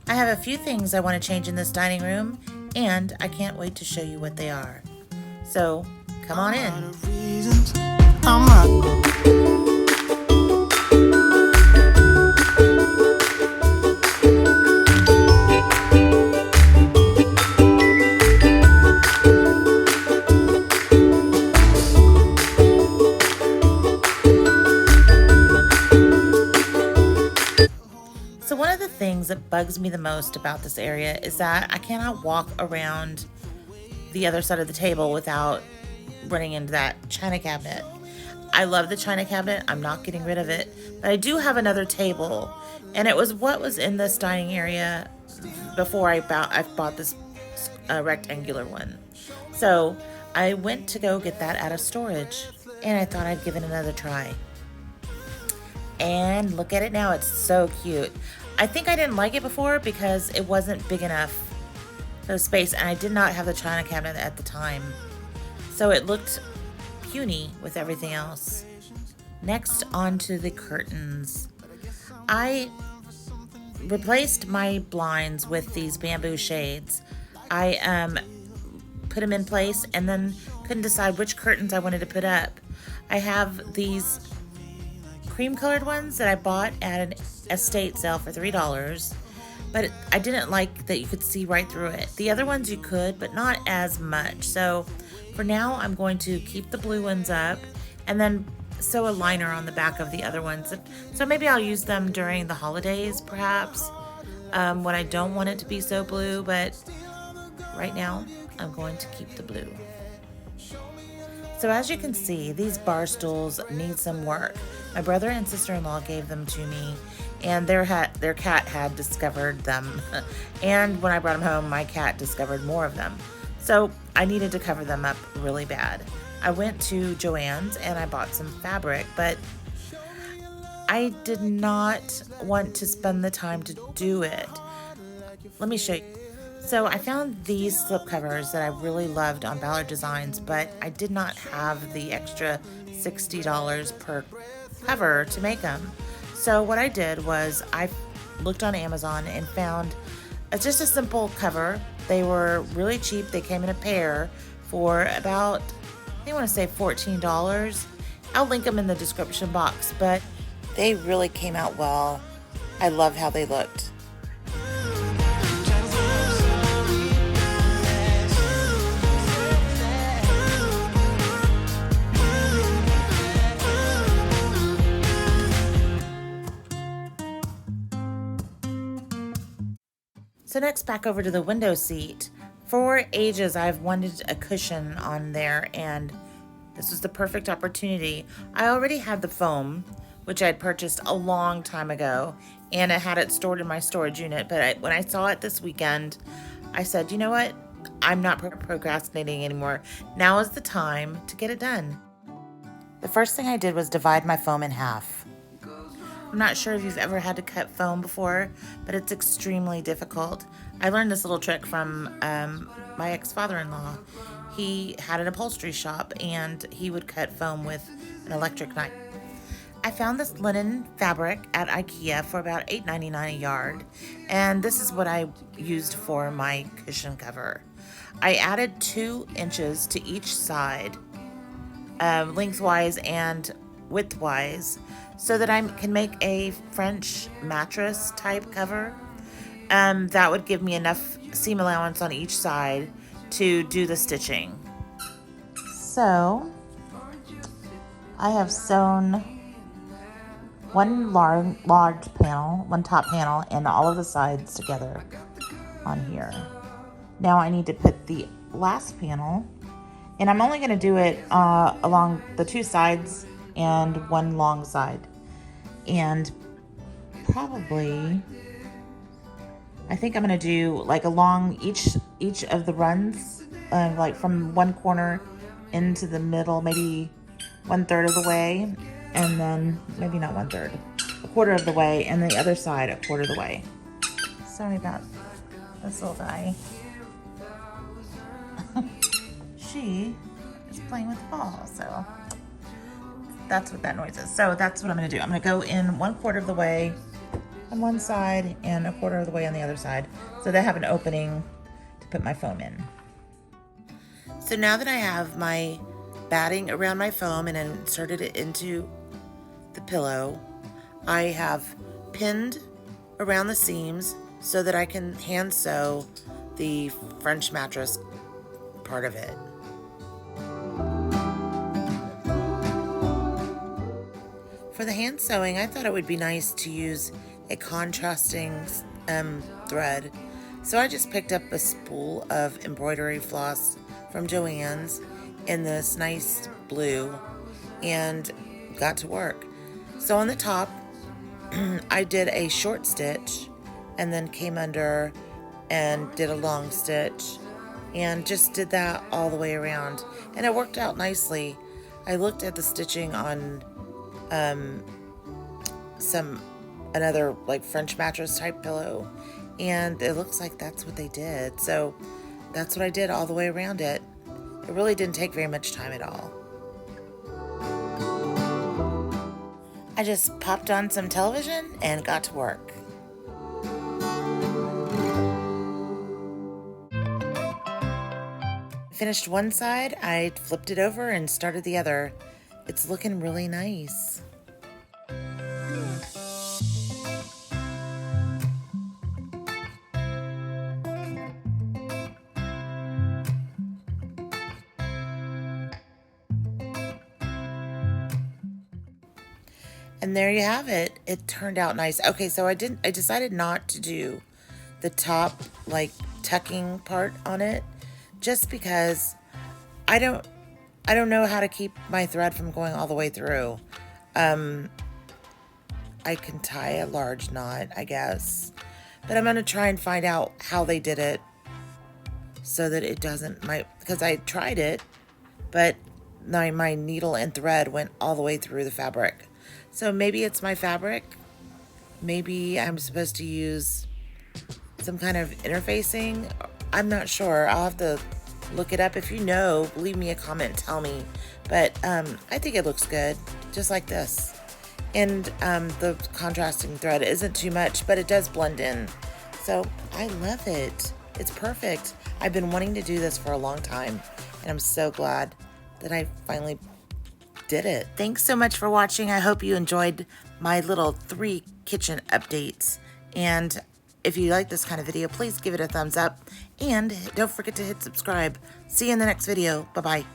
I have a few things I want to change in this dining room, and I can't wait to show you what they are. So, come on in. So one of the things that bugs me the most about this area is that I cannot walk around the other side of the table without running into that china cabinet. I love the china cabinet. I'm not getting rid of it. But I do have another table, and it was what was in this dining area before I bought this rectangular one. So I went to go get that out of storage, and I thought I'd give it another try. And look at it now. It's so cute. I think I didn't like it before because it wasn't big enough for the space, and I did not have the china cabinet at the time. So it looked puny with everything else. Next, onto the curtains. I replaced my blinds with these bamboo shades. I put them in place and then couldn't decide which curtains I wanted to put up. I have these cream colored ones that I bought at an estate sale for $3, but I didn't like that you could see right through it. The other ones you could, but not as much. So for now, I'm going to keep the blue ones up and then sew a liner on the back of the other ones. So maybe I'll use them during the holidays, perhaps, when I don't want it to be so blue, but right now I'm going to keep the blue. So as you can see, these bar stools need some work. My brother and sister-in-law gave them to me, and their cat had discovered them. And when I brought them home, my cat discovered more of them. So I needed to cover them up really bad. I went to Joann's and I bought some fabric, but I did not want to spend the time to do it. Let me show you. So I found these slip covers that I really loved on Valerie Designs, but I did not have the extra $60 per cover to make them. So what I did was I looked on Amazon and found just a simple cover. They were really cheap. They came in a pair for about, I want to say $14. I'll link them in the description box, but they really came out well. I love how they looked. So next, back over to the window seat. For ages, I've wanted a cushion on there, and this was the perfect opportunity. I already had the foam, which I'd purchased a long time ago, and I had it stored in my storage unit, but when I saw it this weekend, I said, you know what? I'm not procrastinating anymore. Now is the time to get it done. The first thing I did was divide my foam in half. I'm not sure if you've ever had to cut foam before, but it's extremely difficult. I learned this little trick from my ex-father-in-law. He had an upholstery shop, and he would cut foam with an electric knife. I found this linen fabric at IKEA for about $8.99 a yard, and this is what I used for my cushion cover. I added 2 inches to each side, lengthwise and widthwise, so that I can make a French mattress type cover. That would give me enough seam allowance on each side to do the stitching. So I have sewn one large panel, one top panel, and all of the sides together on here. Now I need to put the last panel, and I'm only going to do it along the 2 sides and one long side, and probably I think I'm gonna do like along each of the runs, like from one corner into the middle, maybe 1/3 of the way, and then maybe not 1/3, 1/4 of the way, and the other side 1/4 of the way. Sorry about this little guy. She is playing with the ball, so that's what that noise is. So that's what I'm gonna do. I'm gonna go in 1/4 of the way on one side and a quarter of the way on the other side. So they have an opening to put my foam in. So now that I have my batting around my foam and inserted it into the pillow, I have pinned around the seams so that I can hand sew the French mattress part of it. For the hand sewing, I thought it would be nice to use a contrasting thread. So I just picked up a spool of embroidery floss from Joann's in this nice blue and got to work. So on the top, I did a short stitch and then came under and did a long stitch and just did that all the way around. And it worked out nicely. I looked at the stitching on another like French mattress type pillow, and it looks like that's what they did. So that's what I did all the way around it. It really didn't take very much time at all. I just popped on some television and got to work. Finished one side, I flipped it over and started the other. It's looking really nice. And there you have it. It turned out nice. Okay, so I decided not to do the top like tucking part on it just because I don't know how to keep my thread from going all the way through. I can tie a large knot, I guess, but I'm going to try and find out how they did it so that it doesn't, because I tried it, but my needle and thread went all the way through the fabric. So maybe it's my fabric. Maybe I'm supposed to use some kind of interfacing. I'm not sure. I'll have to look it up. If you know, leave me a comment, tell me. But I think it looks good, just like this. And the contrasting thread isn't too much, but it does blend in. So I love it. It's perfect. I've been wanting to do this for a long time, and I'm so glad that I finally did it. Thanks so much for watching. I hope you enjoyed my little 3 kitchen updates. And if you like this kind of video, please give it a thumbs up. And don't forget to hit subscribe. See you in the next video. Bye-bye.